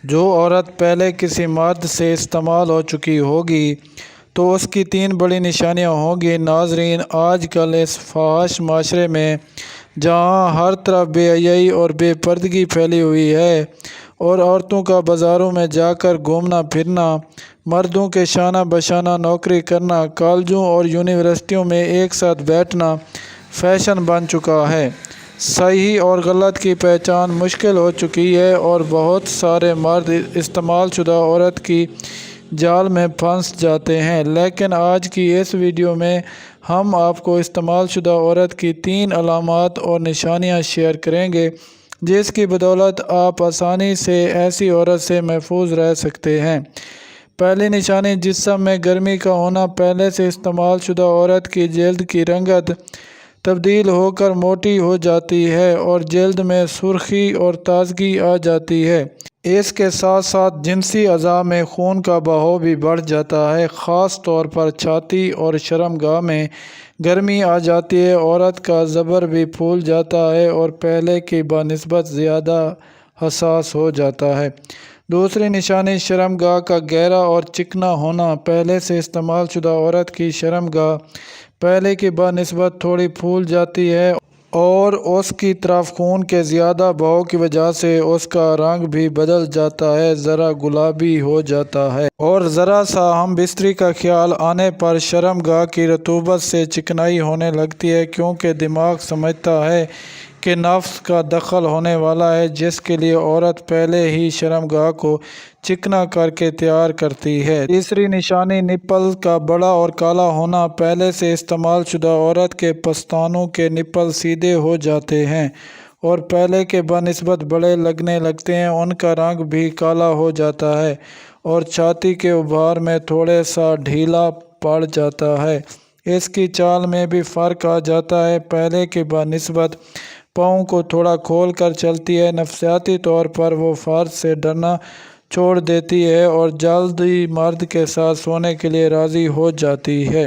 جو عورت پہلے کسی مرد سے استعمال ہو چکی ہوگی تو اس کی 3 بڑی نشانیاں ہوں گی۔ ناظرین، آج کل اس فحش معاشرے میں جہاں ہر طرف بے حیائی اور بے پردگی پھیلی ہوئی ہے اور عورتوں کا بازاروں میں جا کر گھومنا پھرنا، مردوں کے شانہ بشانہ نوکری کرنا، کالجوں اور یونیورسٹیوں میں ایک ساتھ بیٹھنا فیشن بن چکا ہے۔ صحیح اور غلط کی پہچان مشکل ہو چکی ہے اور بہت سارے مرد استعمال شدہ عورت کی جال میں پھنس جاتے ہیں۔ لیکن آج کی اس ویڈیو میں ہم آپ کو استعمال شدہ عورت کی 3 علامات اور نشانیاں شیئر کریں گے جس کی بدولت آپ آسانی سے ایسی عورت سے محفوظ رہ سکتے ہیں۔ پہلی نشانی، جسم میں گرمی کا ہونا۔ پہلے سے استعمال شدہ عورت کی جلد کی رنگت تبدیل ہو کر موٹی ہو جاتی ہے اور جلد میں سرخی اور تازگی آ جاتی ہے۔ اس کے ساتھ ساتھ جنسی اعضاء میں خون کا بہاؤ بھی بڑھ جاتا ہے، خاص طور پر چھاتی اور شرمگاہ میں گرمی آ جاتی ہے۔ عورت کا زبر بھی پھول جاتا ہے اور پہلے کی بنسبت زیادہ حساس ہو جاتا ہے۔ دوسری نشانی، شرمگاہ کا گہرا اور چکنا ہونا۔ پہلے سے استعمال شدہ عورت کی شرمگاہ پہلے کی بنسبت تھوڑی پھول جاتی ہے اور اس کی طرف خون کے زیادہ بہاؤ کی وجہ سے اس کا رنگ بھی بدل جاتا ہے، ذرا گلابی ہو جاتا ہے اور ذرا سا ہم بستری کا خیال آنے پر شرمگاہ کی رطوبت سے چکنائی ہونے لگتی ہے، کیونکہ دماغ سمجھتا ہے کہ نفس کا دخل ہونے والا ہے، جس کے لیے عورت پہلے ہی شرمگاہ کو چکنا کر کے تیار کرتی ہے۔ تیسری نشانی، نپل کا بڑا اور کالا ہونا۔ پہلے سے استعمال شدہ عورت کے پستانوں کے نپل سیدھے ہو جاتے ہیں اور پہلے کے بنسبت بڑے لگنے لگتے ہیں، ان کا رنگ بھی کالا ہو جاتا ہے اور چھاتی کے ابھار میں تھوڑا سا ڈھیلا پڑ جاتا ہے۔ اس کی چال میں بھی فرق آ جاتا ہے، پہلے کے بنسبت پاؤں کو تھوڑا کھول کر چلتی ہے۔ نفسیاتی طور پر وہ فرد سے ڈرنا چھوڑ دیتی ہے اور جلد ہی مرد کے ساتھ سونے کے لیے راضی ہو جاتی ہے۔